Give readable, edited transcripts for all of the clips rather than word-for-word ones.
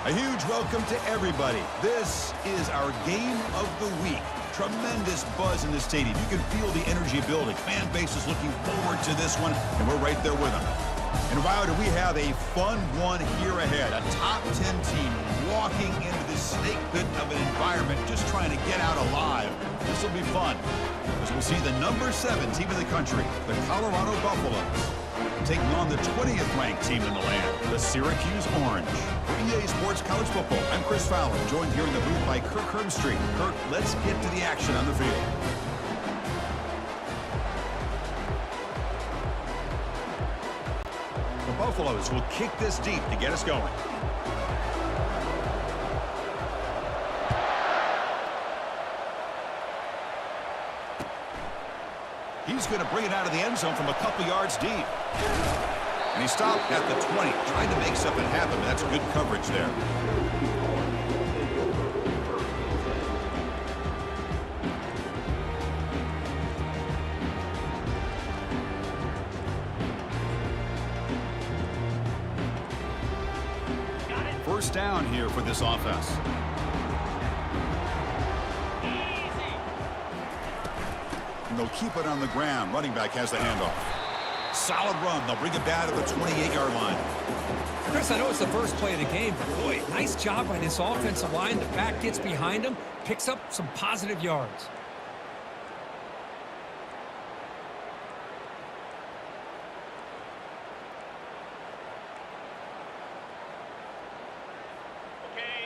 A huge welcome to everybody. This is our game of the week. Tremendous buzz in the stadium. You can feel the energy building. Fan base is looking forward to this one, and we're right there with them. And wow, do we have a fun one here ahead. A top 10 team walking into this snake pit of an environment, just trying to get out alive. This will be fun, as we'll see the number 7 team in the country, the Colorado Buffaloes, taking on the 20th ranked team in the land, the Syracuse Orange. For EA Sports College Football, I'm Chris Fowler, joined here in the booth by Kirk Herbstreit. Kirk, let's get to the action on the field. The Buffaloes will kick this deep to get us going. He's going to bring it out of the end zone from a couple yards deep. And he stopped at the 20, trying to make something happen, but that's good coverage there. First down here for this offense. And they'll keep it on the ground. Running back has the handoff. Solid run. They'll bring it back to the 28-yard line. Chris, I know it's the first play of the game, but boy, nice job by this offensive line. The back gets behind him, picks up some positive yards.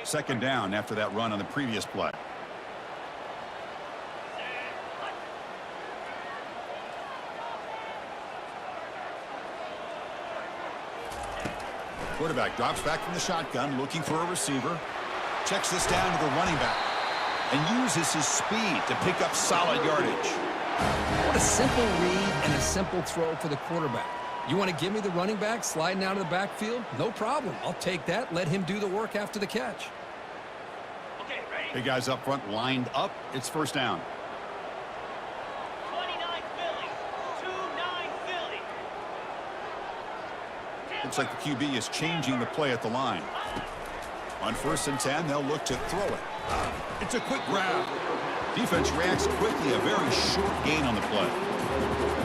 Second down after that run on the previous play. Quarterback drops back from the shotgun, looking for a receiver. Checks this down to the running back and uses his speed to pick up solid yardage. What a simple read and a simple throw for the quarterback. You want to give me the running back sliding out of the backfield? No problem. I'll take that. Let him do the work after the catch. Okay, ready? Big guys up front lined up. It's first down. 29 Philly. 2-9 Philly. Looks like the QB is changing the play at the line. On 1st and 10, they'll look to throw it. It's a quick grab. Defense reacts quickly. A very short gain on the play.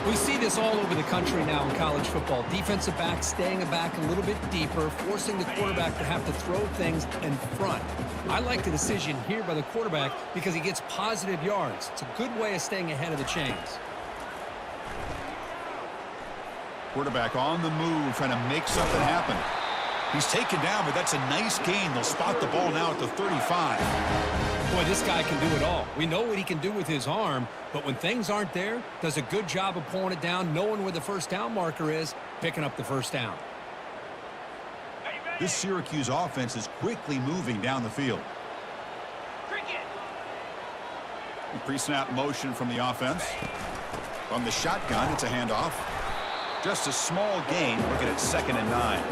We see this all over the country now in college football. Defensive backs staying back a little bit deeper, forcing the quarterback to have to throw things in front. I like the decision here by the quarterback because he gets positive yards. It's a good way of staying ahead of the chains. Quarterback on the move, trying to make something happen. He's taken down, but that's a nice gain. They'll spot the ball now at the 35. Boy, this guy can do it all. We know what he can do with his arm, but when things aren't there, does a good job of pulling it down, knowing where the first down marker is, picking up the first down. This Syracuse offense is quickly moving down the field. Pre-snap motion from the offense. From the shotgun, it's a handoff. Just a small gain, looking at 2nd and 9.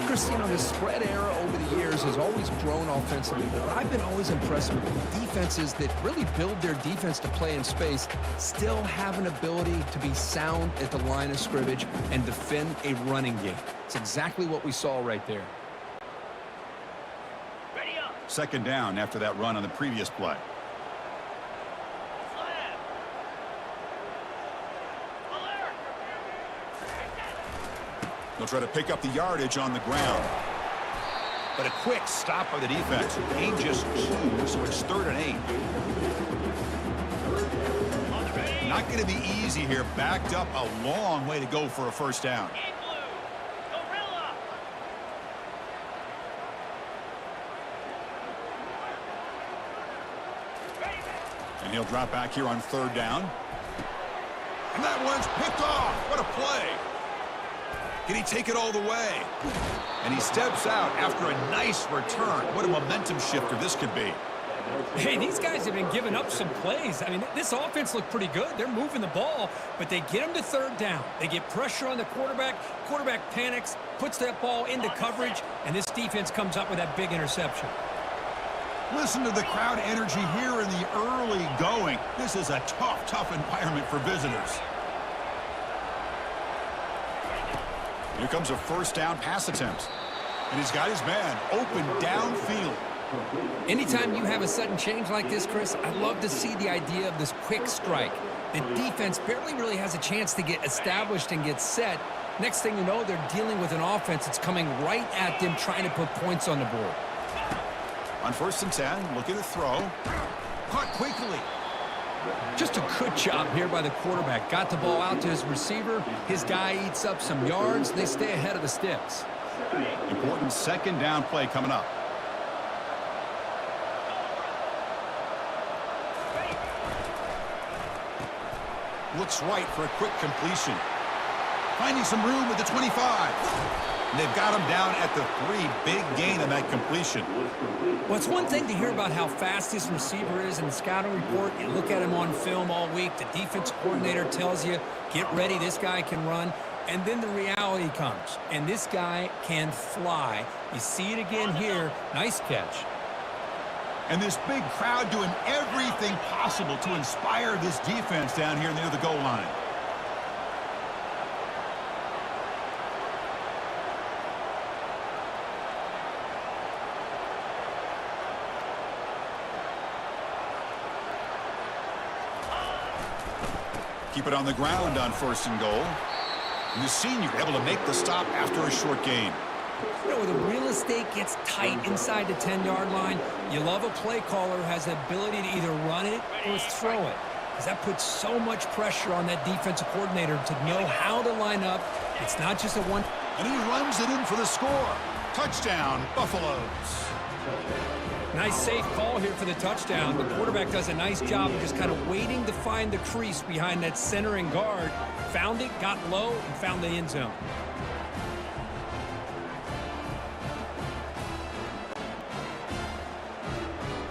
Chris, you know, the spread era over the years has always grown offensively, but I've been always impressed with defenses that really build their defense to play in space, still have an ability to be sound at the line of scrimmage and defend a running game. It's exactly what we saw right there. Ready up. 2nd down after that run on the previous play. They'll try to pick up the yardage on the ground. But a quick stop by the defense. Gain just 2, so it's 3rd and 8. Not going to be easy here. Backed up a long way to go for a first down. And he'll drop back here on 3rd down. And that one's picked off. What a play. Can he take it all the way? And he steps out after a nice return. What a momentum shifter this could be. Hey, these guys have been giving up some plays. I mean, this offense looked pretty good. They're moving the ball, but they get him to 3rd down. They get pressure on the quarterback. Quarterback panics, puts that ball into coverage, and this defense comes up with that big interception. Listen to the crowd energy here in the early going. This is a tough environment for visitors. Here comes a first down pass attempt. And he's got his man open downfield. Anytime you have a sudden change like this, Chris, I love to see the idea of this quick strike. The defense barely really has a chance to get established and get set. Next thing you know, they're dealing with an offense that's coming right at them, trying to put points on the board. On 1st and 10, looking to throw. Caught quickly. Just a good job here by the quarterback. Got the ball out to his receiver. His guy eats up some yards. They stay ahead of the sticks. Important 2nd down play coming up. Looks right for a quick completion. Finding some room at the 25. And they've got him down at the 3. Big gain on that completion. Well, it's one thing to hear about how fast this receiver is in the scouting report. You look at him on film all week. The defense coordinator tells you, get ready, this guy can run. And then the reality comes. And this guy can fly. You see it again here. Nice catch. And this big crowd doing everything possible to inspire this defense down here near the goal line. Keep it on the ground on 1st and goal. And the senior able to make the stop after a short gain. You know, where the real estate gets tight inside the 10-yard line, you love a play caller who has the ability to either run it or throw it. Because that puts so much pressure on that defensive coordinator to know how to line up. It's not just a one. And he runs it in for the score. Touchdown, Buffaloes. Nice safe call here for the touchdown. The quarterback does a nice job of just kind of waiting to find the crease behind that center and guard. Found it, got low, and found the end zone.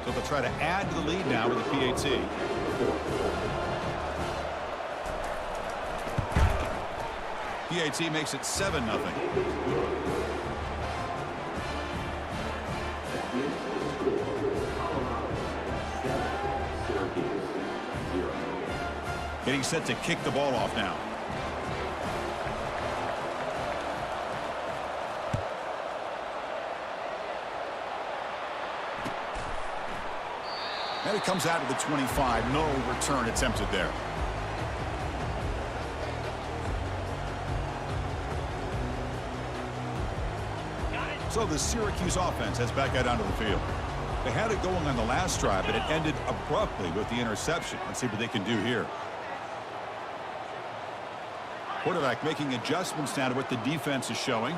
So they'll try to add to the lead now with the PAT. PAT makes it 7-0. Getting set to kick the ball off now. And it comes out to the 25. No return attempted there. So the Syracuse offense heads back out onto the field. They had it going on the last drive, but it ended abruptly with the interception. Let's see what they can do here. Quarterback making adjustments now to what the defense is showing.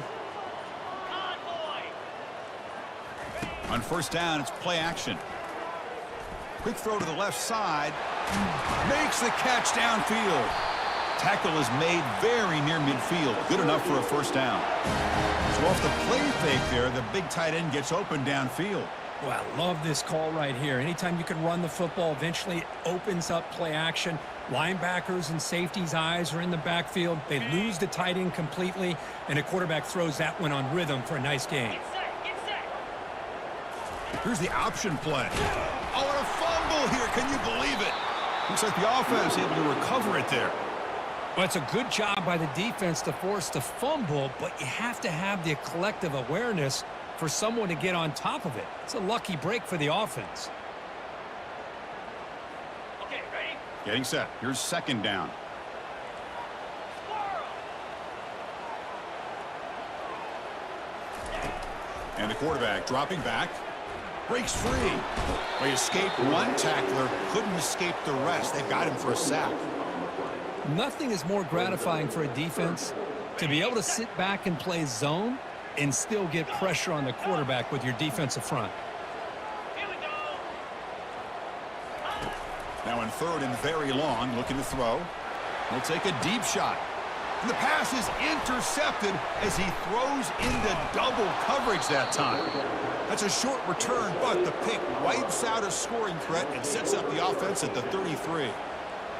On 1st down, it's play action. Quick throw to the left side. Makes the catch downfield. Tackle is made very near midfield. Good enough for a 1st down. So off the play fake there, the big tight end gets open downfield. Well, I love this call right here. Anytime you can run the football, eventually it opens up play action. Linebackers and safeties' eyes are in the backfield. They lose the tight end completely, and the quarterback throws that one on rhythm for a nice gain. Get set, get set. Here's the option play. Oh, and a fumble here. Can you believe it? Looks like the offense able to recover it there. Well, it's a good job by the defense to force the fumble, but you have to have the collective awareness for someone to get on top of it. It's a lucky break for the offense. Okay, ready? Getting set. Here's 2nd down. And the quarterback dropping back. Breaks free. He escaped one tackler. Couldn't escape the rest. They've got him for a sack. Nothing is more gratifying for a defense to be able to sit back and play zone and still get pressure on the quarterback with your defensive front. Here we go. Now in 3rd and very long, looking to throw. He'll take a deep shot. And the pass is intercepted as he throws into double coverage that time. That's a short return, but the pick wipes out a scoring threat and sets up the offense at the 33.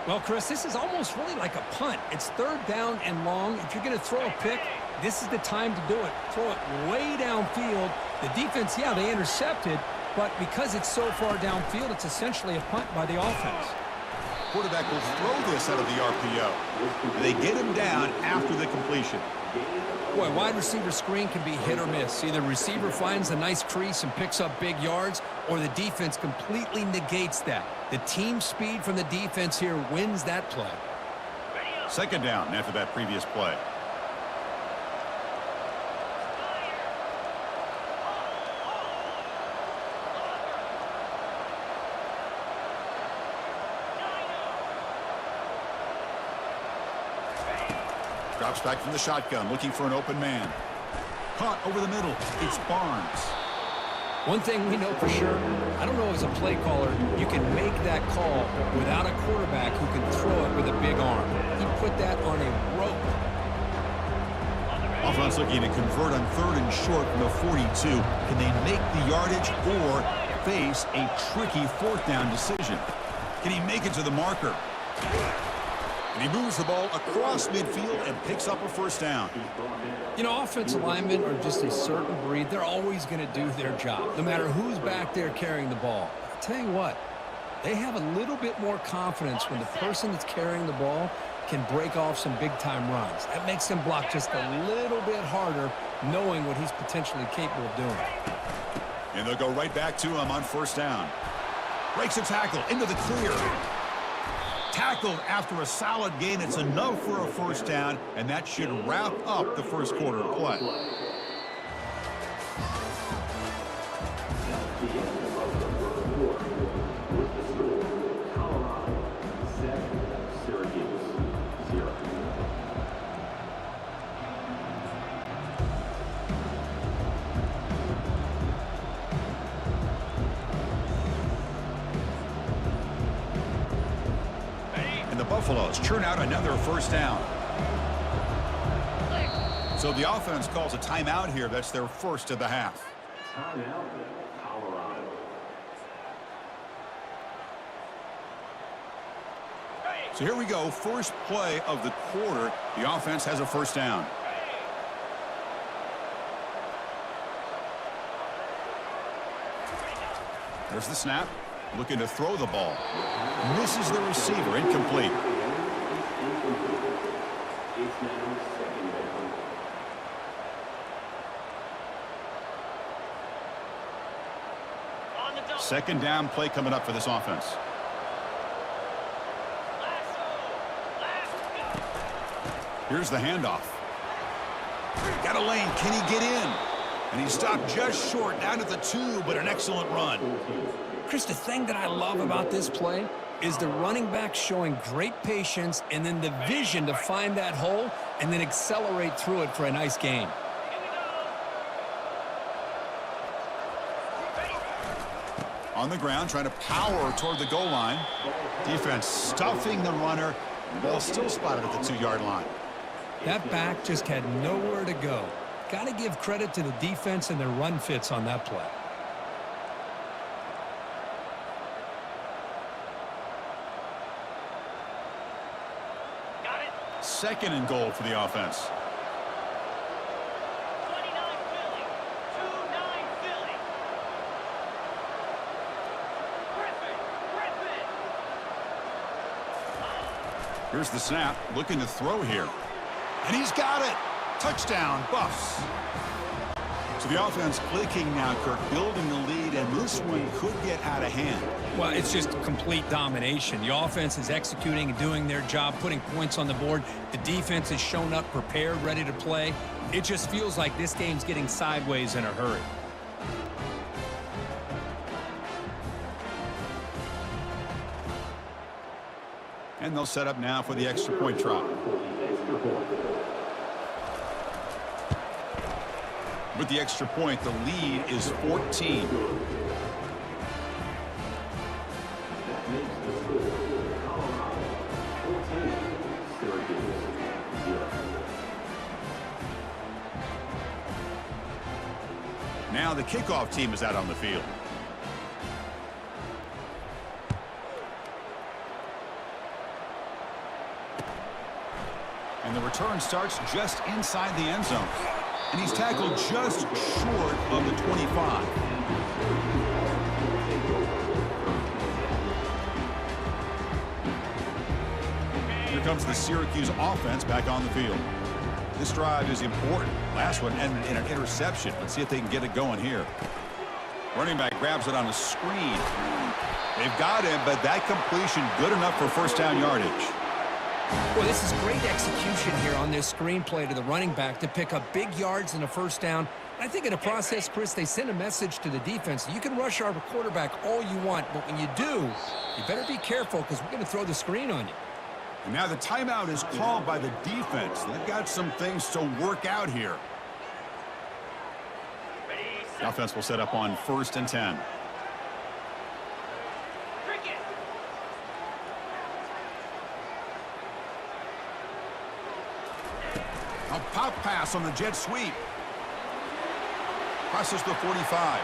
Well, Chris, this is almost really like a punt. It's 3rd down and long. If you're going to throw a pick, this is the time to do it. Throw it way downfield. The defense, yeah, they intercepted, but because it's so far downfield, it's essentially a punt by the offense. Quarterback will throw this out of the RPO. They get him down after the completion. Boy, wide receiver screen can be hit or miss. Either receiver finds a nice crease and picks up big yards, or the defense completely negates that. The team speed from the defense here wins that play. Second down after that previous play. Drops back from the shotgun, looking for an open man. Caught over the middle. It's Barnes. One thing we know for sure, I don't know as a play caller, you can make that call without a quarterback who can throw it with a big arm. He put that on a rope. Offense looking to convert on 3rd and short from the 42. Can they make the yardage or face a tricky 4th down decision? Can he make it to the marker? And he moves the ball across midfield and picks up a 1st down. You know, offensive linemen are just a certain breed. They're always going to do their job, no matter who's back there carrying the ball. I'll tell you what, they have a little bit more confidence when the person that's carrying the ball can break off some big-time runs. That makes them block just a little bit harder, knowing what he's potentially capable of doing. And they'll go right back to him on 1st down. Breaks a tackle into the clear. Tackled after a solid gain. It's enough for a 1st down, and that should wrap up the 1st quarter of play. Syracuse, 0. And the Buffaloes churn out another 1st down. So the offense calls a timeout here. That's their 1st of the half. Timeout, Colorado. So here we go. First play of the quarter. The offense has a 1st down. There's the snap. Looking to throw the ball. Misses the receiver. Incomplete. It's now 2nd down. On the double. 2nd down play coming up for this offense. Here's the handoff. Got a lane. Can he get in? And he stopped just short down at the 2, but an excellent run. Chris, the thing that I love about this play is the running back showing great patience and then the vision to find that hole and then accelerate through it for a nice gain. On the ground, trying to power toward the goal line. Defense stuffing the runner. Ball still spotted at the 2-yard line. That back just had nowhere to go. Got to give credit to the defense and their run fits on that play. Got it. 2nd and goal for the offense. 29 Philly. 2-9 Philly. Griffin. Here's the snap. Looking to throw here. And he's got it. Touchdown, Buffs. So the offense clicking now, Kirk, building the lead, and this one could get out of hand. Well, it's just complete domination. The offense is executing and doing their job, putting points on the board. The defense has shown up prepared, ready to play. It just feels like this game's getting sideways in a hurry. And they'll set up now for the extra point try. With the extra point, the lead is 14. That makes the score Colorado 14, Syracuse 0. Now the kickoff team is out on the field. And the return starts just inside the end zone. And he's tackled just short of the 25. comes the Syracuse offense back on the field. This drive is important. Last one ended in an interception. Let's see if they can get it going here. Running back grabs it on a screen. They've got him, but that completion good enough for first down yardage. Well, this is great execution here on this screenplay to the running back to pick up big yards and a first down. I think in the process, Chris, they send a message to the defense. You can rush our quarterback all you want, but when you do, you better be careful because we're going to throw the screen on you. And now the timeout is called by the defense. They've got some things to work out here. The offense will set up on 1st and 10. A pop pass on the jet sweep. Crosses the 45.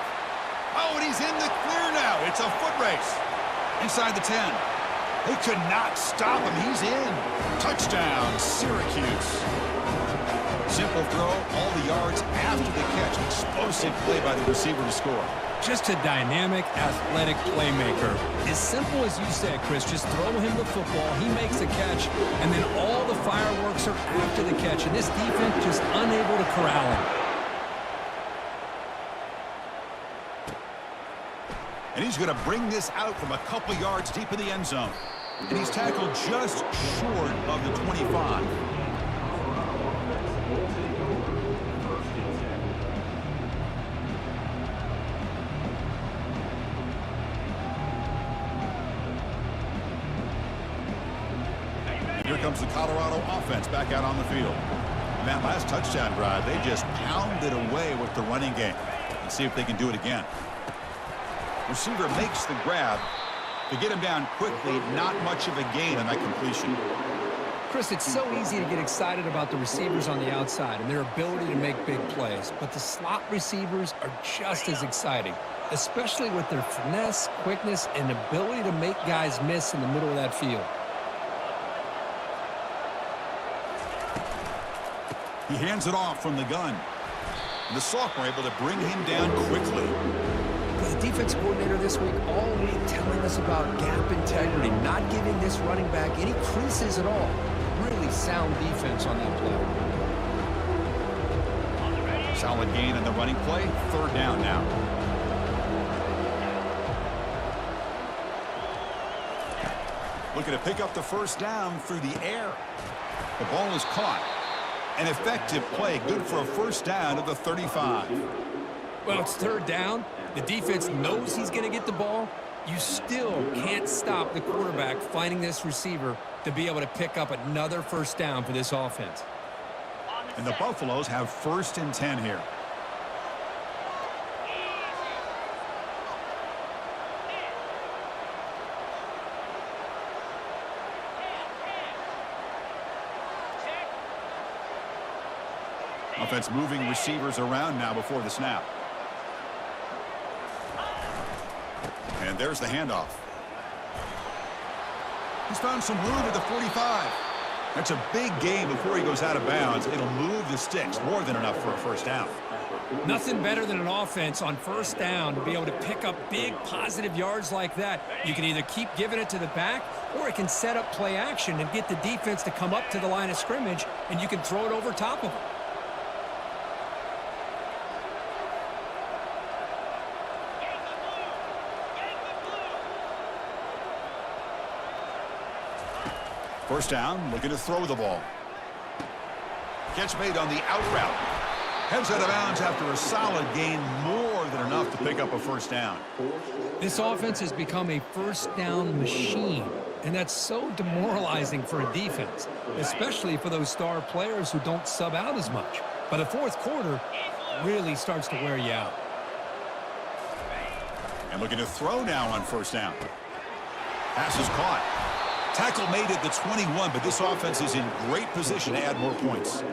Oh, and he's in the clear now. It's a foot race. Inside the 10. They could not stop him. He's in. Touchdown, Syracuse. Simple throw, all the yards after the catch. Explosive play by the receiver to score. Just a dynamic, athletic playmaker. As simple as you said, Chris, just throw him the football, he makes a catch, and then all the fireworks are after the catch, and this defense just unable to corral him. And he's going to bring this out from a couple yards deep in the end zone. And he's tackled just short of the 25. And here comes the Colorado offense back out on the field. And that last touchdown drive, they just pounded away with the running game. Let's see if they can do it again. Receiver makes the grab. To get him down quickly, not much of a gain on that completion. Chris, it's so easy to get excited about the receivers on the outside and their ability to make big plays, but the slot receivers are just as exciting, especially with their finesse, quickness, and ability to make guys miss in the middle of that field. He hands it off from the gun. And the sophomore able to bring him down quickly. The defense coordinator this week all week telling us about gap integrity, not giving this running back any creases at all. Really sound defense on that play. Solid gain on the running play. 3rd down now. Looking to pick up the first down through the air. The ball is caught. An effective play, good for a first down at the 35. Well, it's 3rd down. The defense knows he's going to get the ball. You still can't stop the quarterback finding this receiver to be able to pick up another first down for this offense. And the Buffaloes have 1st and 10 here. Offense moving receivers around now before the snap. And there's the handoff. He's found some room at the 45. That's a big gain before he goes out of bounds. It'll move the sticks, more than enough for a first down. Nothing better than an offense on first down to be able to pick up big positive yards like that. You can either keep giving it to the back, or it can set up play action and get the defense to come up to the line of scrimmage, and you can throw it over top of them. First down, looking to throw the ball. Catch made on the out route. Heads out of bounds after a solid gain, more than enough to pick up a first down. This offense has become a first down machine, and that's so demoralizing for a defense, especially for those star players who don't sub out as much. But the 4th quarter really starts to wear you out. And looking to throw now on first down. Pass is caught. Tackle made at the 21, but this offense is in great position to add more points.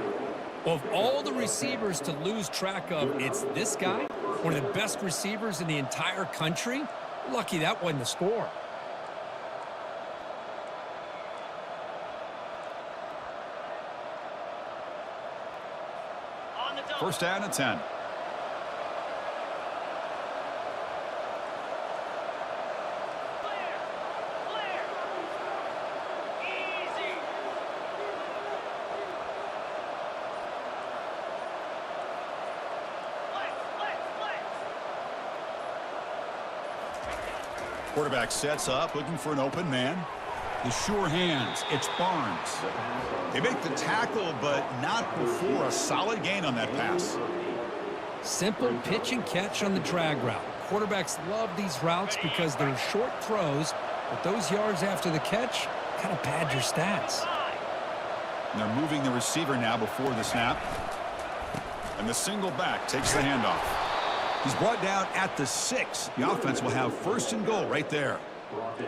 Of all the receivers to lose track of, it's this guy, one of the best receivers in the entire country. Lucky that wasn't the score. First down and 10. Quarterback sets up, looking for an open man. The sure hands. It's Barnes. They make the tackle, but not before a solid gain on that pass. Simple pitch and catch on the drag route. Quarterbacks love these routes because they're short throws, but those yards after the catch kind of pad your stats. And they're moving the receiver now before the snap. And the single back takes the handoff. He's brought down at the 6. The offense will have first and goal right there.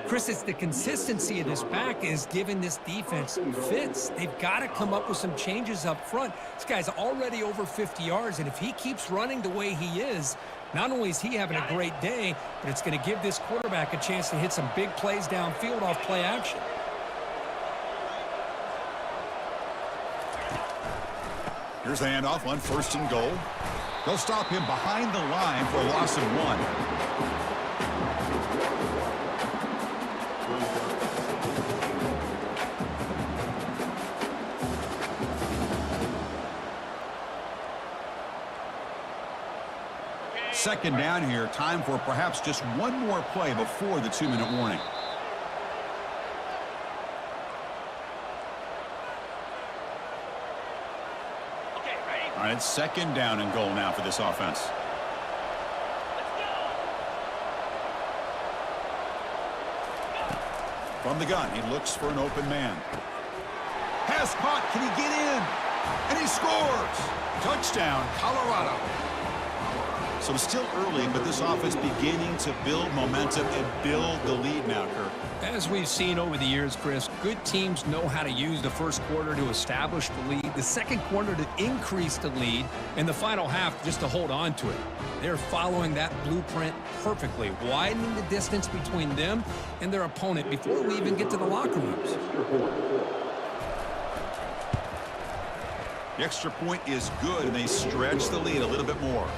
Chris, it's the consistency of this back is giving this defense fits. They've got to come up with some changes up front. This guy's already over 50 yards, and if he keeps running the way he is, not only is he having a great day, but it's going to give this quarterback a chance to hit some big plays downfield off play action. Here's the handoff on first and goal. They'll stop him behind the line for a loss of 1. Second down here. Time for perhaps just one more play before the 2-minute warning. Okay, ready? All right, it's second down and goal now for this offense. From the gun, he looks for an open man. Pass caught. Can he get in? And he scores. Touchdown, Colorado. So still early, but this offense beginning to build momentum and build the lead now, Kirk. As we've seen over the years, Chris, good teams know how to use the first quarter to establish the lead, the second quarter to increase the lead, and the final half just to hold on to it. They're following that blueprint perfectly, widening the distance between them and their opponent before we even get to the locker rooms. The extra point is good, and they stretch the lead a little bit more.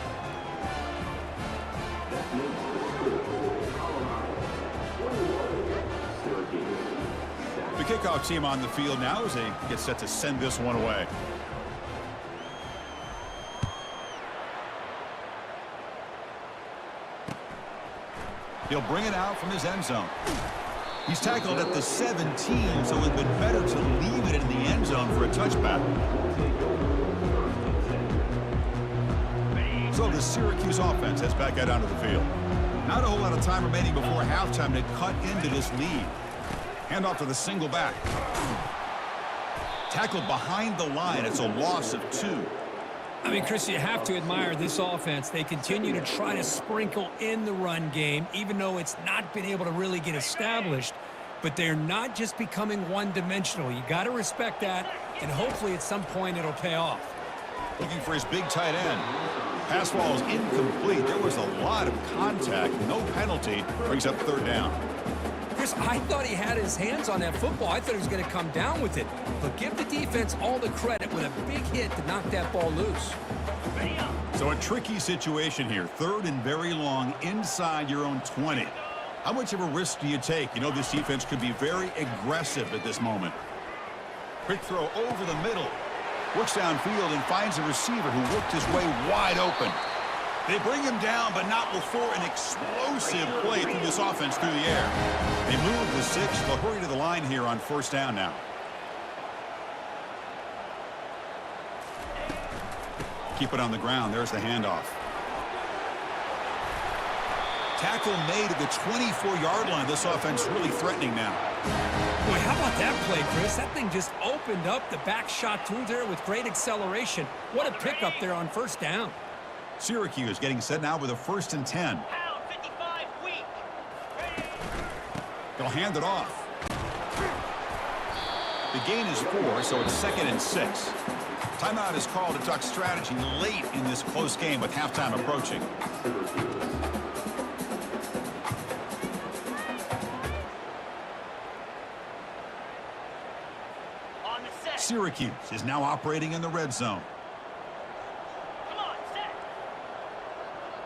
The kickoff team on the field now as they get set to send this one away. He'll bring it out from his end zone. He's tackled at the 17, so it would have been better to leave it in the end zone for a touchback. So the Syracuse offense heads back out onto the field. Not a whole lot of time remaining before halftime to cut into this lead. Handoff to the single back. Tackled behind the line. It's a loss of 2. I mean, Chris, you have to admire this offense. They continue to try to sprinkle in the run game, even though it's not been able to really get established. But they're not just becoming one-dimensional. You got to respect that, and hopefully at some point it'll pay off. Looking for his big tight end. Pass ball is incomplete. There was a lot of contact. No penalty. Brings up third down. Chris, I thought he had his hands on that football. I thought he was going to come down with it. But give the defense all the credit with a big hit to knock that ball loose. So a tricky situation here. Third and very long inside your own 20. How much of a risk do you take? You know this defense could be very aggressive at this moment. Quick throw over the middle. Works downfield and finds a receiver who worked his way wide open. They bring him down, but not before an explosive play through this offense through the air. They move the 6. They'll hurry to the line here on first down now. Keep it on the ground. There's the handoff. Tackle made at the 24-yard line. This offense really threatening now. Boy, how about that play, Chris? That thing just opened up. The back shot through there with great acceleration. What a pickup there on first down. Syracuse getting set now with a 1st and 10. Pound 55 weak. They'll hand it off. The gain is 4, so it's 2nd and 6. Timeout is called to talk strategy late in this close game with halftime approaching. On the set. Syracuse is now operating in the red zone. Come on, set.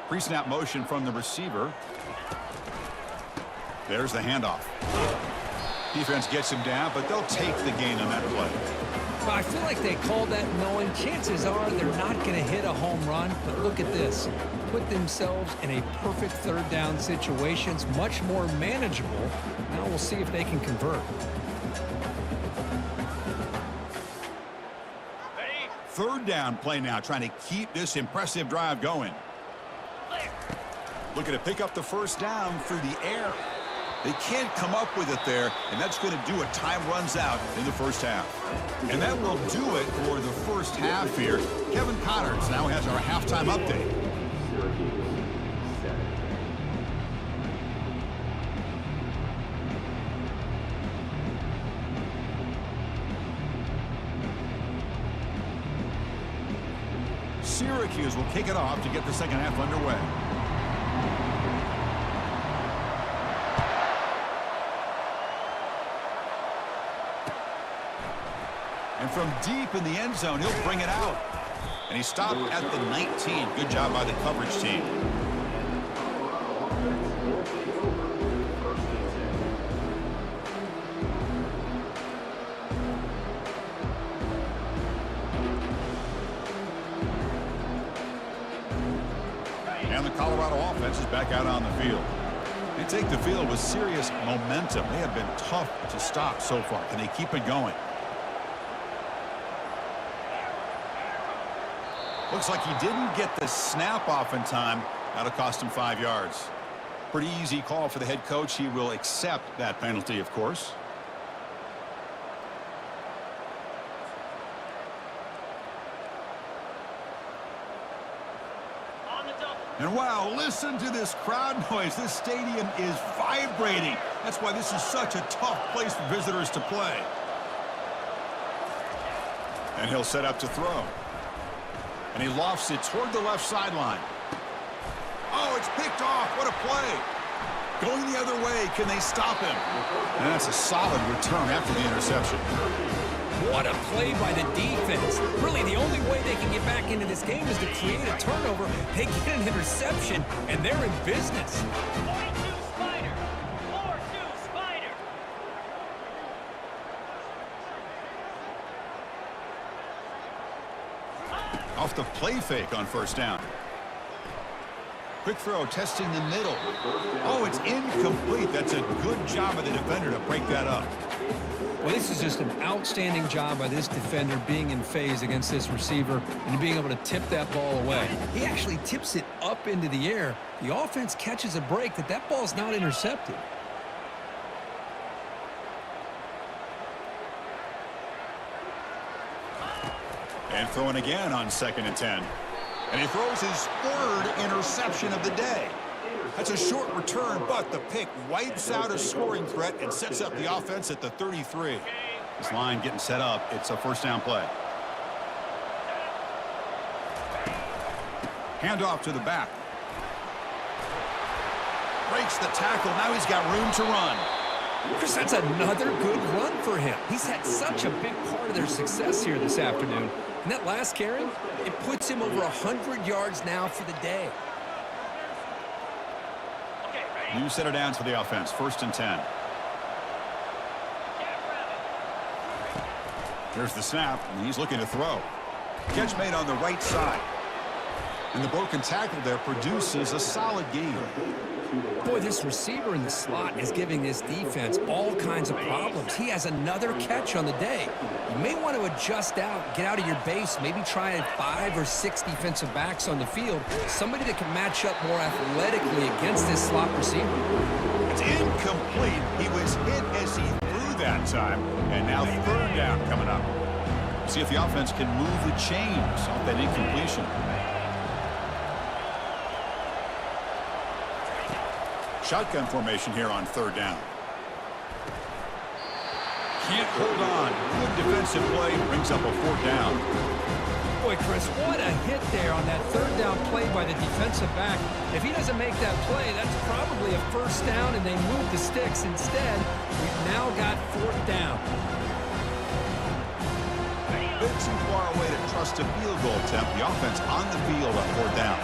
Pre-snap motion from the receiver. There's the handoff. Defense gets him down, but they'll take the gain on that play. Well, I feel like they called that knowing chances are they're not going to hit a home run, but look at this. Put themselves in a perfect third down situation. It's much more manageable. Now we'll see if they can convert. Ready? Third down play now, trying to keep this impressive drive going. Clear. Looking to pick up the first down through the air. They can't come up with it there, and that's going to do it. Time runs out in the first half. And that will do it for the first half here. Kevin Connors now has our halftime update. Syracuse 7. Syracuse will kick it off to get the second half underway. And from deep in the end zone, he'll bring it out. And he stopped at the 19. Good job by the coverage team. And the Colorado offense is back out on the field. They take the field with serious momentum. They have been tough to stop so far. Can they keep it going? Looks like he didn't get the snap off in time. That'll cost him 5 yards. Pretty easy call for the head coach. He will accept that penalty, of course. On the double. And wow, listen to this crowd noise. This stadium is vibrating. That's why this is such a tough place for visitors to play. And he'll set up to throw. And he lofts it toward the left sideline. Oh, it's picked off. What a play. Going the other way. Can they stop him? And that's a solid return after the interception. What a play by the defense. Really, the only way they can get back into this game is to create a turnover. They get an interception, and they're in business. 42 Spider. 4-2 Spider. Off the play fake on first down. Quick throw, testing the middle. Oh, it's incomplete. That's a good job of the defender to break that up. Well, this is just an outstanding job by this defender being in phase against this receiver and being able to tip that ball away. He actually tips it up into the air. The offense catches a break that ball's not intercepted. And throwing again on 2nd and 10. And he throws his third interception of the day. That's a short return, but the pick wipes out a scoring threat and sets up the offense at the 33. This line getting set up. It's a first down play. Handoff to the back. Breaks the tackle. Now he's got room to run. Chris, that's another good run for him. He's had such a big part of their success here this afternoon. And that last carry, it puts him over 100 yards now for the day. Okay, ready? New center downs for the offense. 1st and 10. Here's the snap, and he's looking to throw. Catch made on the right side. And the broken tackle there produces a solid gain. Boy, this receiver in the slot is giving this defense all kinds of problems. He has another catch on the day. You may want to adjust out, get out of your base, maybe try 5 or 6 defensive backs on the field, somebody that can match up more athletically against this slot receiver. It's incomplete. He was hit as he threw that time, and now 3rd down coming up. See if the offense can move the chains off that incompletion. Shotgun formation here on 3rd down. Can't hold on. Good defensive play. Brings up a 4th down. Boy, Chris, what a hit there on that 3rd down play by the defensive back. If he doesn't make that play, that's probably a 1st down, and they move the sticks. Instead, we've now got 4th down. A bit too far away to trust a field goal attempt. The offense on the field on 4th down.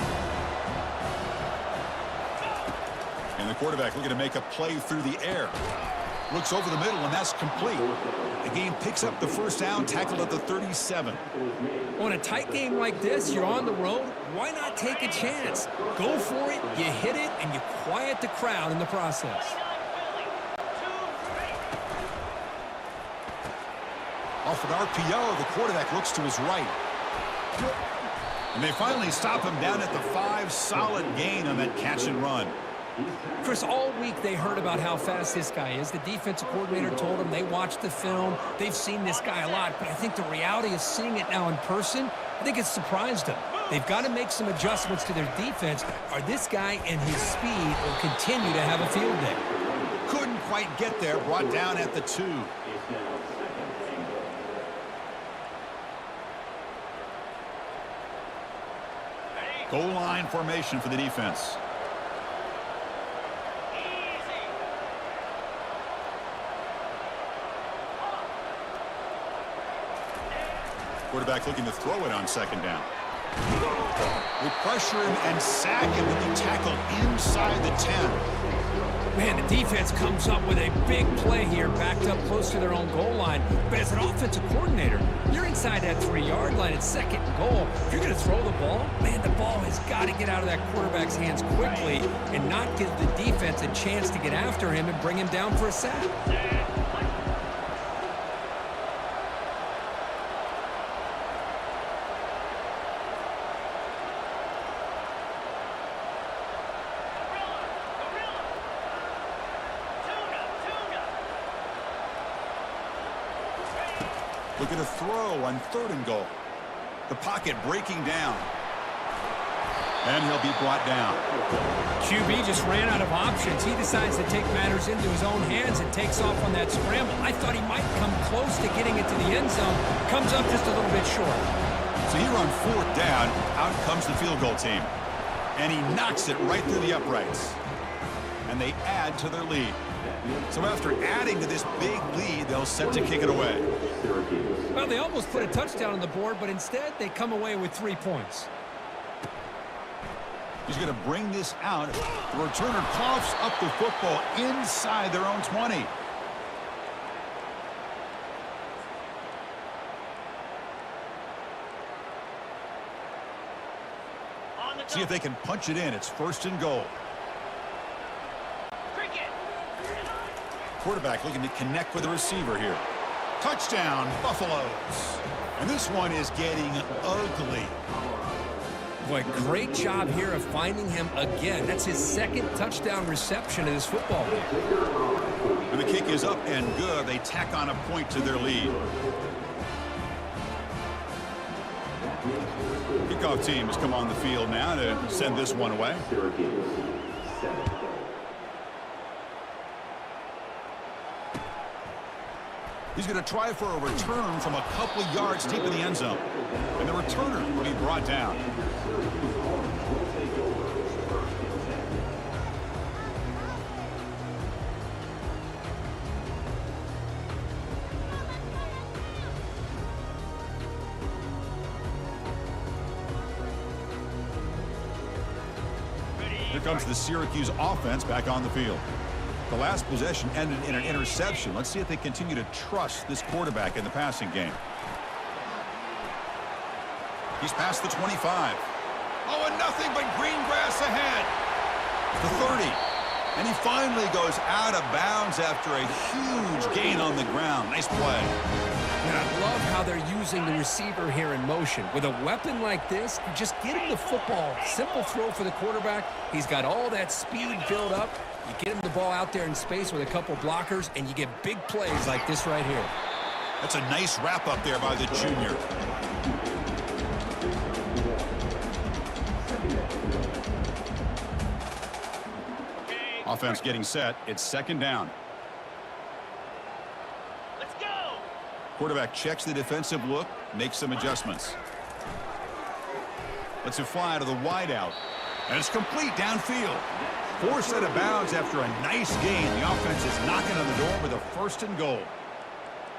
And the quarterback looking to make a play through the air. Looks over the middle, and that's complete. The game picks up the first down, tackled at the 37. On a tight game like this, you're on the road. Why not take a chance? Go for it, you hit it, and you quiet the crowd in the process. Off an RPO, the quarterback looks to his right. And they finally stop him down at the 5. Solid gain on that catch and run. Chris, all week they heard about how fast this guy is. The defensive coordinator told them they watched the film. They've seen this guy a lot, but I think the reality of seeing it now in person, I think it's surprised them. They've got to make some adjustments to their defense, or this guy and his speed will continue to have a field day. Couldn't quite get there, brought down at the 2. Goal line formation for the defense. Quarterback looking to throw it on second down. They pressure him and sack him with the tackle inside the 10. Man, the defense comes up with a big play here, backed up close to their own goal line. But as an offensive coordinator, you're inside that 3-yard line. It's second and goal. If you're going to throw the ball, man, the ball has got to get out of that quarterback's hands quickly and not give the defense a chance to get after him and bring him down for a sack. Look at a throw on 3rd and goal. The pocket breaking down. And he'll be brought down. QB just ran out of options. He decides to take matters into his own hands and takes off on that scramble. I thought he might come close to getting it to the end zone. Comes up just a little bit short. So here on 4th down, out comes the field goal team. And he knocks it right through the uprights. And they add to their lead. So after adding to this big lead, they'll set to kick it away. Well, they almost put a touchdown on the board, but instead they come away with 3 points. He's going to bring this out. The returner coughs up the football inside their own 20. See if they can punch it in. It's 1st and goal. Quarterback looking to connect with the receiver here. Touchdown, Buffaloes. And this one is getting ugly. Boy, great job here of finding him again. That's his 2nd touchdown reception of this football game. And the kick is up and good. They tack on a point to their lead. Kickoff team has come on the field now to send this one away. He's going to try for a return from a couple of yards deep in the end zone. And the returner will be brought down. Here comes the Syracuse offense back on the field. The last possession ended in an interception. Let's see if they continue to trust this quarterback in the passing game. He's past the 25. Oh, and nothing but green grass ahead. The 30. And he finally goes out of bounds after a huge gain on the ground. Nice play. And I love how they're using the receiver here in motion. With a weapon like this, you just get him the football. Simple throw for the quarterback. He's got all that speed built up. You get him the ball out there in space with a couple blockers, and you get big plays like this right here. That's a nice wrap up there by the junior. Offense getting set. It's 2nd down. Let's go. Quarterback checks the defensive look, makes some adjustments. Lets it fly to the wideout. And it's complete downfield. Forced out of bounds after a nice gain. The offense is knocking on the door with a 1st and goal.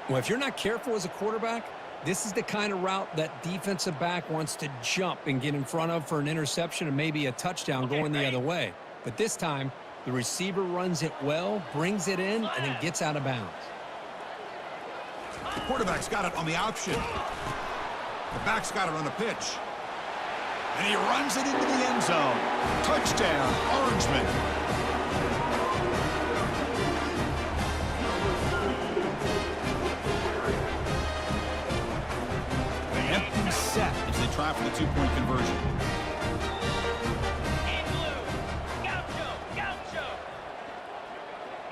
Well, if you're not careful as a quarterback, this is the kind of route that defensive back wants to jump and get in front of for an interception and maybe a touchdown going the other way. But this time, The receiver runs it well, brings it in, and then gets out of bounds. Quarterback's got it on the option. The back's got it on the pitch. And he runs it into the end zone. Touchdown, Orangemen. An empty set as they try for the two-point conversion. In blue. Gaucho. Gaucho.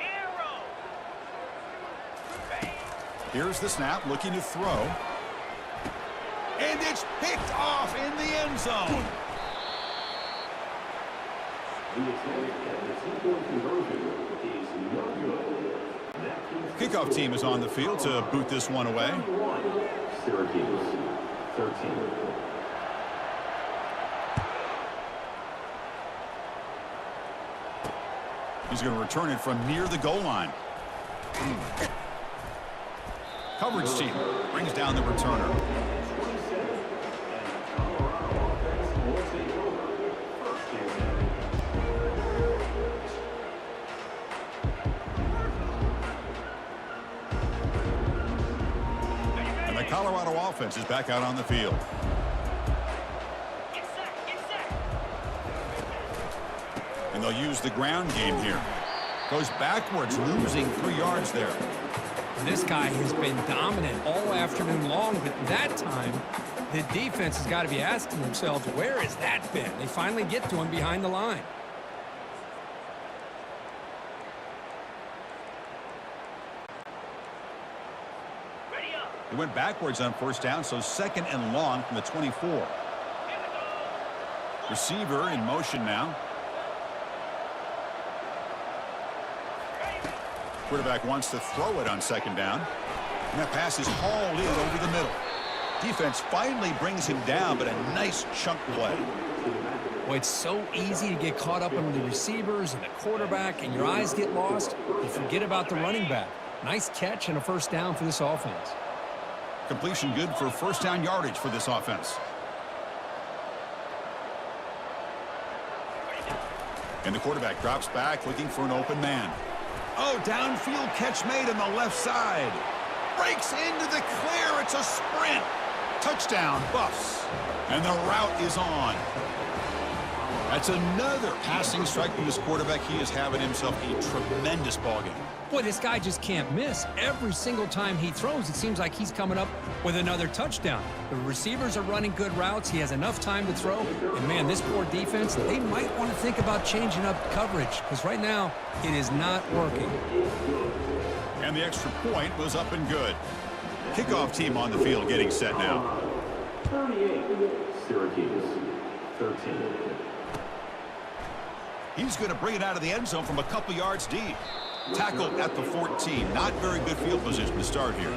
Arrow. Here's the snap, looking to throw. And it's picked off in the end zone. Kickoff team is on the field to boot this one away. Syracuse, 13. He's going to return it from near the goal line. Coverage team brings down the returner. And the Colorado offense is back out on the field. Get set. Get set. And they'll use the ground game here. Goes backwards, losing 3 yards there. This guy has been dominant all afternoon long, but that time, the defense has got to be asking themselves, where has that been? They finally get to him behind the line. Ready up. He went backwards on first down, so second and long from the 24. Here we go. Receiver in motion now. Quarterback wants to throw it on second down. And that pass is hauled in over the middle. Defense finally brings him down, but a nice chunk play. Well, it's so easy to get caught up on the receivers and the quarterback, and your eyes get lost. You forget about the running back. Nice catch and a first down for this offense. Completion good for first down yardage for this offense. And the quarterback drops back looking for an open man. Oh, downfield catch made on the left side. Breaks into the clear. It's a sprint. Touchdown, Buffs. And the route is on. That's another passing strike from this quarterback. He is having himself a tremendous ballgame. Boy, this guy just can't miss. Every single time he throws, it seems like he's coming up with another touchdown. The receivers are running good routes. He has enough time to throw. And, man, this poor defense, they might want to think about changing up coverage because right now it is not working. And the extra point was up and good. Kickoff team on the field getting set now. 38. Syracuse, 13. He's going to bring it out of the end zone from a couple yards deep. Tackled at the 14. Not very good field position to start here.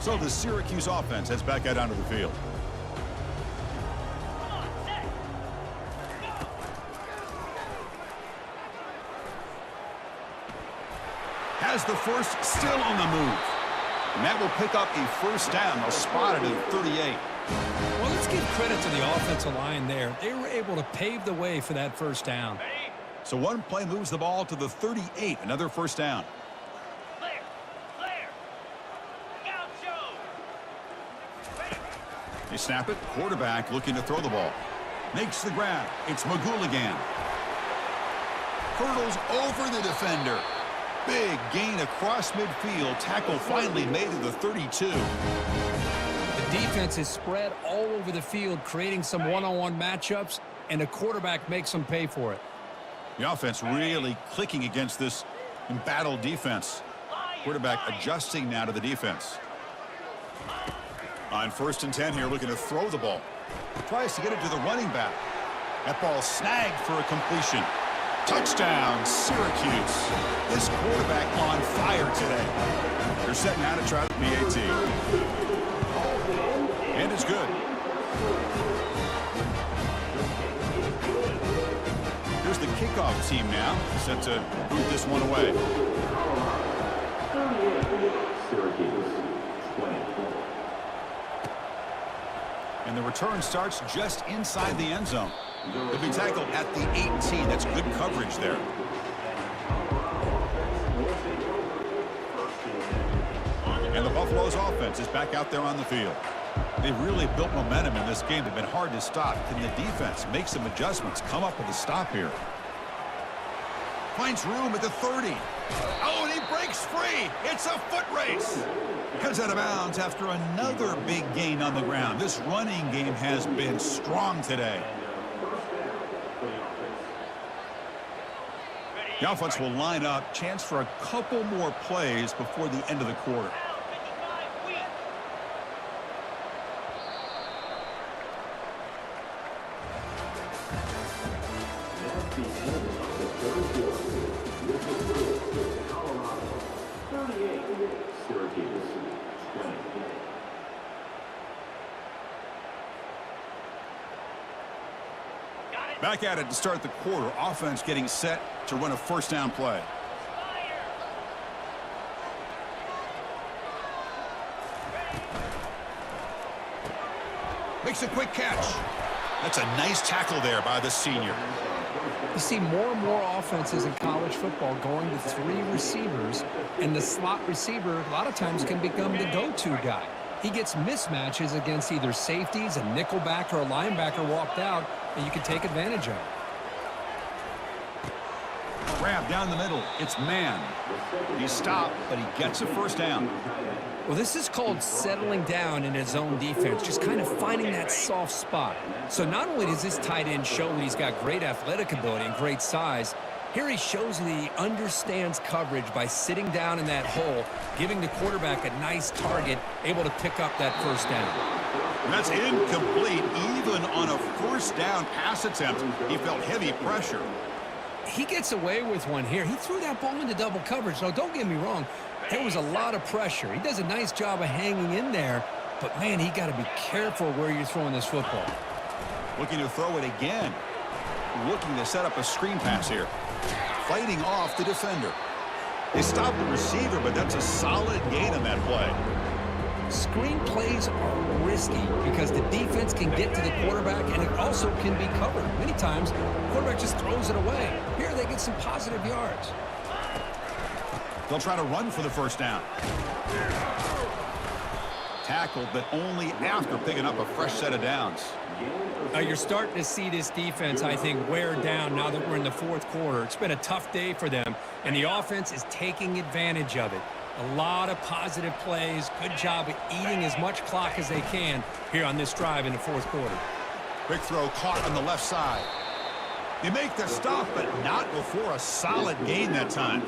So the Syracuse offense heads back out onto the field. Come on, set. Go. Has the first, still on the move. And that will pick up a first down. They'll spot it at 38. Well, let's give credit to the offensive line there. They were able to pave the way for that first down. Ready. So one play moves the ball to the 38. Another first down. Clear. Clear. Gaucho. Ready. They snap it. Quarterback looking to throw the ball. Makes the grab. It's McGooligan. Hurdles over the defender. Big gain across midfield. Tackle finally made to the 32. The defense is spread all over the field, creating some one-on-one matchups, and the quarterback makes them pay for it. The offense really clicking against this embattled defense. Quarterback adjusting now to the defense. On first and 10 here, looking to throw the ball. Tries to get it to the running back. That ball snagged for a completion. Touchdown, Syracuse. This quarterback on fire today. They're setting out to try the PAT. And it's good. Here's the kickoff team now, set to boot this one away. Syracuse, 20. And the return starts just inside the end zone. He'll be tackled at the 18. That's good coverage there. And the Buffalo's offense is back out there on the field. They've really built momentum in this game. They've been hard to stop. Can the defense make some adjustments, come up with a stop here? Finds room at the 30. Oh, and he breaks free. It's a foot race. Comes out of bounds after another big gain on the ground. This running game has been strong today. The offense will line up. Chance for a couple more plays before the end of the quarter. Syracuse, 20. Back at it to start the quarter. Offense getting set to run a first down play. Makes a quick catch. That's a nice tackle there by the senior. You see more and more offenses in college football going to 3 receivers, and the slot receiver a lot of times can become the go-to guy. He gets mismatches against either safeties, a nickelbacker, or a linebacker walked out, and you can take advantage of it. Grab down the middle. It's man. He stopped, but he gets a first down. Well, this is called settling down in his own defense, just kind of finding that soft spot. So not only does this tight end show that he's got great athletic ability and great size, here he shows that he understands coverage by sitting down in that hole, giving the quarterback a nice target, able to pick up that first down. That's incomplete. Even on a first down pass attempt, he felt heavy pressure. He gets away with one here. He threw that ball into double coverage. Now, don't get me wrong. There was a lot of pressure. He does a nice job of hanging in there, but, man, he got to be careful where you're throwing this football. Looking to throw it again. Looking to set up a screen pass here. Fighting off the defender. They stopped the receiver, but that's a solid gain on that play. Screen plays are risky because the defense can get to the quarterback, and it also can be covered. Many times, the quarterback just throws it away. Here they get some positive yards. They'll try to run for the first down. Tackled, but only after picking up a fresh set of downs. Now you're starting to see this defense, I think, wear down now that we're in the fourth quarter. It's been a tough day for them, and the offense is taking advantage of it. A lot of positive plays. Good job of eating as much clock as they can here on this drive in the fourth quarter. Quick throw caught on the left side. They make the stop, but not before a solid gain that time.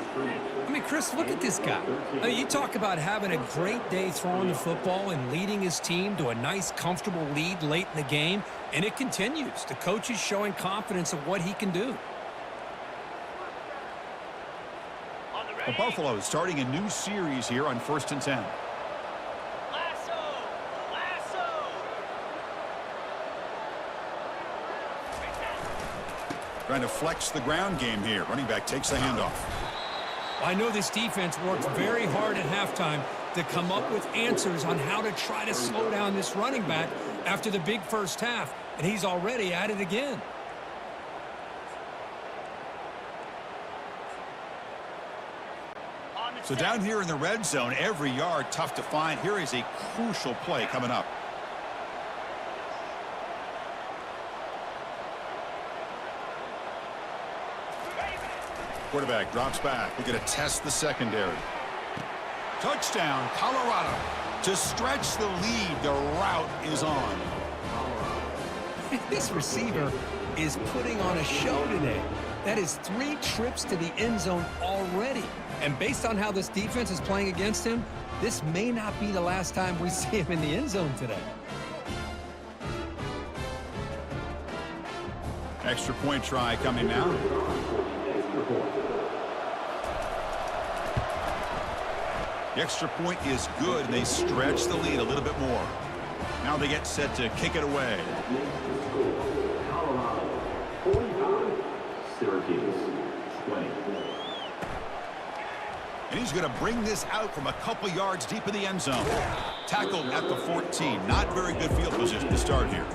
I mean, Chris, look at this guy. I mean, you talk about having a great day throwing the football and leading his team to a nice, comfortable lead late in the game, and it continues. The coach is showing confidence of what he can do. The Buffaloes starting a new series here on 1st and 10. Trying to flex the ground game here. Running back takes the handoff. I know this defense worked very hard at halftime to come up with answers on how to try to slow down this running back after the big first half, and he's already at it again. So down here in the red zone, every yard tough to find. Here is a crucial play coming up. Quarterback drops back. We're going to test the secondary. Touchdown, Colorado. To stretch the lead, the route is on. This receiver is putting on a show today. That is 3 trips to the end zone already. And based on how this defense is playing against him, this may not be the last time we see him in the end zone today. Extra point try coming now. The extra point is good, and they stretch the lead a little bit more. Now they get set to kick it away. Syracuse, 20. And he's going to bring this out from a couple yards deep in the end zone. Tackled at the 14. Not very good field position to start here.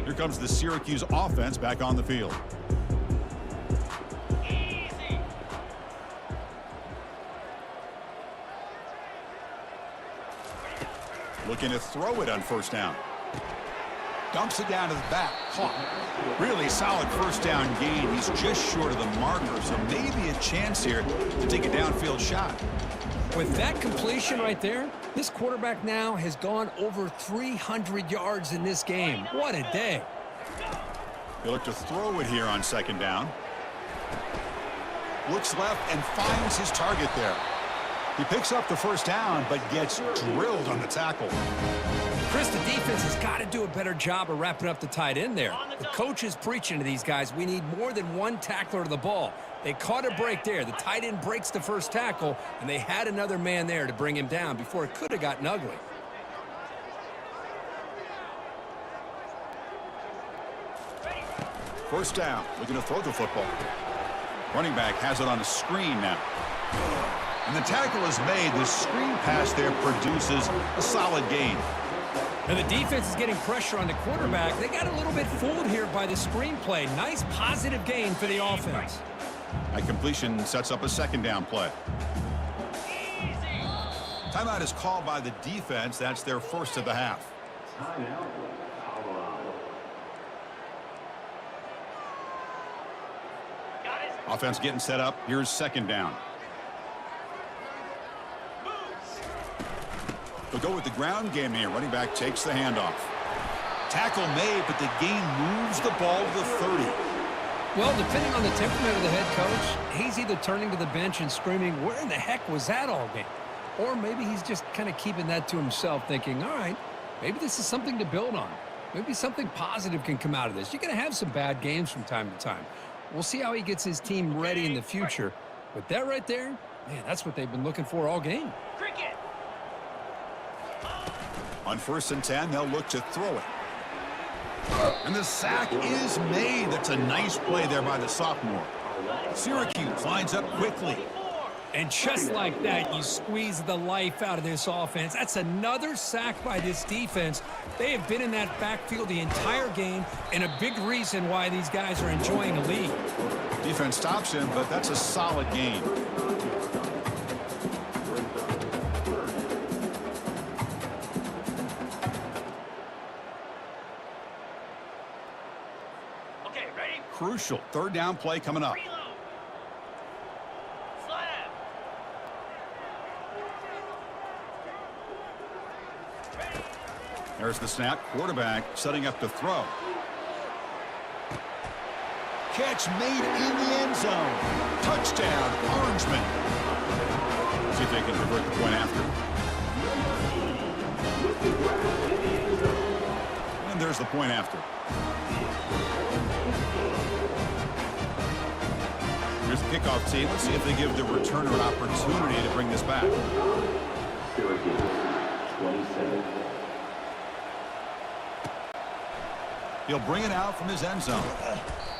Here comes the Syracuse offense back on the field. Easy. Looking to throw it on first down. Dumps it down to the back. Caught. Really solid first down gain. He's just short of the marker, so maybe a chance here to take a downfield shot. With that completion right there, this quarterback now has gone over 300 yards in this game. What a day. He'll look to throw it here on second down. Looks left and finds his target there. He picks up the first down, but gets drilled on the tackle. Chris, the defense has got to do a better job of wrapping up the tight end there. The coach is preaching to these guys, we need more than one tackler to the ball. They caught a break there. The tight end breaks the first tackle, and they had another man there to bring him down before it could have gotten ugly. First down, looking to throw the football. Running back has it on a screen now. And the tackle is made. The screen pass there produces a solid gain. And the defense is getting pressure on the quarterback. They got a little bit fooled here by the screen play. Nice positive gain for the offense. That completion sets up a second down play. Timeout is called by the defense. That's their first of the half. Timeout, Colorado. Got it. Offense getting set up. Here's second down. They'll go with the ground game here. Running back takes the handoff. Tackle made, but the gain moves the ball to the 30. Well, depending on the temperament of the head coach, he's either turning to the bench and screaming, where in the heck was that all game? Or maybe he's just kind of keeping that to himself, thinking, all right, maybe this is something to build on. Maybe something positive can come out of this. You're going to have some bad games from time to time. We'll see how he gets his team ready in the future. But that right there, man, that's what they've been looking for all game. Cricket. On 1st and 10, they'll look to throw it. And the sack is made. That's a nice play there by the sophomore. Syracuse lines up quickly. And just like that, you squeeze the life out of this offense. That's another sack by this defense. They have been in that backfield the entire game, and a big reason why these guys are enjoying a lead. Defense stops him, but that's a solid gain. Okay, ready? Crucial third down play coming up. Reload. Slam. There's the snap. Quarterback setting up to throw. Catch made in the end zone. Touchdown, Orangemen. See if they can convert the point after. And there's the point after. Here's the kickoff team. Let's see if they give the returner an opportunity to bring this back. Syracuse, 27. He'll bring it out from his end zone.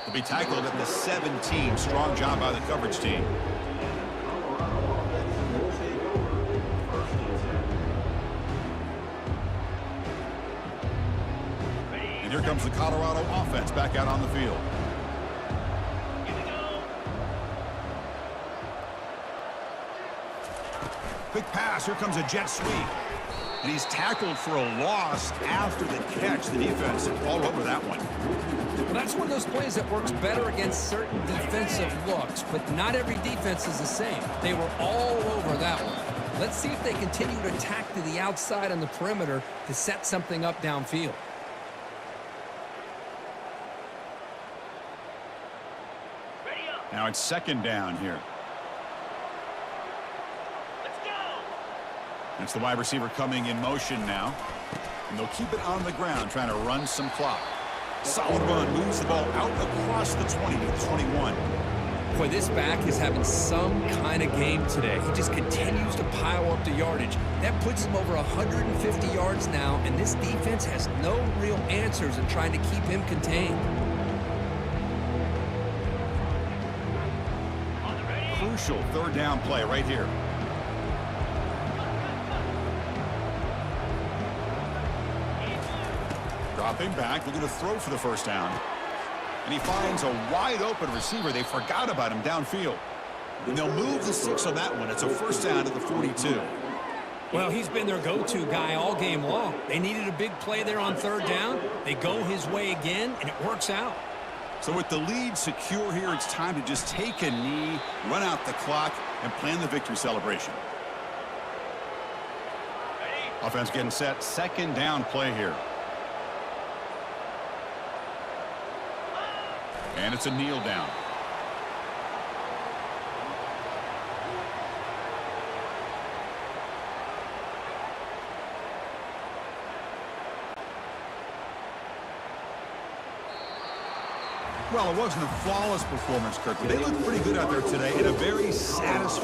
He'll be tackled at the 17. Strong job by the coverage team. And here comes the Colorado offense back out on the field. Here we go. Quick pass. Here comes a jet sweep. And he's tackled for a loss after the catch. The defense is all over that one. Well, that's one of those plays that works better against certain defensive looks, but not every defense is the same. They were all over that one. Let's see if they continue to attack to the outside on the perimeter to set something up downfield. Ready up. Now it's second down here. Let's go. It's the wide receiver coming in motion now. And they'll keep it on the ground, trying to run some clock. Solid run, moves the ball out across the 20 to the 21. Boy, this back is having some kind of game today. He just continues to pile up the yardage. That puts him over 150 yards now, and this defense has no real answers in trying to keep him contained. On the ready. Crucial third down play right here. Dropping back, looking to throw for the first down. And he finds a wide-open receiver. They forgot about him downfield. And they'll move the 6 on that one. It's a first down to the 42. Well, he's been their go-to guy all game long. They needed a big play there on third down. They go his way again, and it works out. So with the lead secure here, it's time to just take a knee, run out the clock, and plan the victory celebration. Ready. Offense getting set. Second down play here. And it's a kneel down. Well, it wasn't a flawless performance, Kirk, but they looked pretty good out there today in a very satisfying